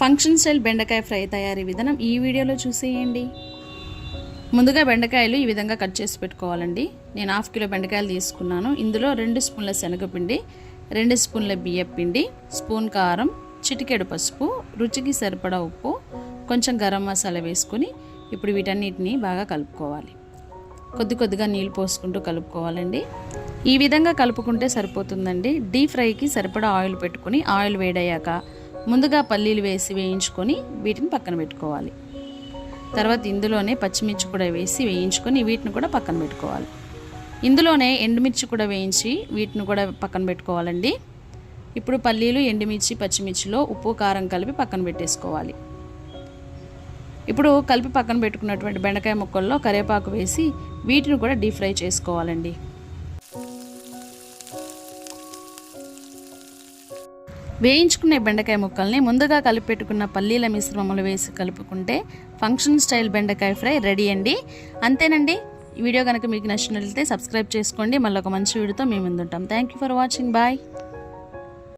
Function style బెండకాయ fry తయారీ విధానం ఈ వీడియోలో చూసేయండి. ముందుగా బెండకాయలు ఈ విధంగా కట్ చేసి పెట్టుకోవాలండి. నేను 1/2 కిలో బెండకాయలు తీసుకున్నాను. ఇందులో 2 స్పూన్ల శనగపిండి, 2 స్పూన్ల బియ్యపిండి, స్పూన్ కారం, చిటికెడు పసుపు, రుచికి సరిపడా ఉప్పు, కొంచెం గరం మసాలా వేసుకొని ఇప్పుడు వీటన్నిటిని బాగా కలుపుకోవాలి. కొద్దిగా నీళ్ళు పోసుకుంటూ కలుపుకోవాలండి. ఈ విధంగా కలుపుకుంటే సరిపోతుందండి. డీప్ ఫ్రైకి సరిపడా ఆయిల్ పెట్టుకొని ఆయిల్ వేడయ్యాక ముందుగా పల్లీలు వేసి వేయించుకొని వీటిని పక్కన పెట్టుకోవాలి. తర్వాత ఇందులోనే పచ్చిమిర్చి కూడా వేసి వేయించుకొని వీటిని కూడా పక్కన పెట్టుకోవాలి. ఇందులోనే ఎండుమిర్చి కూడా వేయించి వీటిని కూడా పక్కన పెట్టుకోవాలండి. ఇప్పుడు పల్లీలు, ఎండుమిర్చి, పచ్చిమిర్చిలో ఉప్పు, కారం కలిపి పక్కన పెట్టేసుకోవాలి. ఇప్పుడు కలిపి పక్కన పెట్టుకున్నటువంటి బెండకాయ ముక్కల్లో కరివేపాకు వేసి వీటిని కూడా డీప్ ఫ్రై చేసుకోవాలండి. వేయించుకునే బెండకాయ ముక్కల్ని ముందుగా కలిపి పెట్టుకున్న పల్లీల మిశ్రమములు వేసి కలుపుకుంటే ఫంక్షన్ స్టైల్ బెండకాయ ఫ్రై రెడీ అండి. అంతేనండి. ఈ వీడియో కనుక మీకు నచ్చినట్లయితే సబ్స్క్రైబ్ చేసుకోండి. మళ్ళీ ఒక మంచి వీడియోతో మీ ముందుంటాం. Thank you for watching. Bye.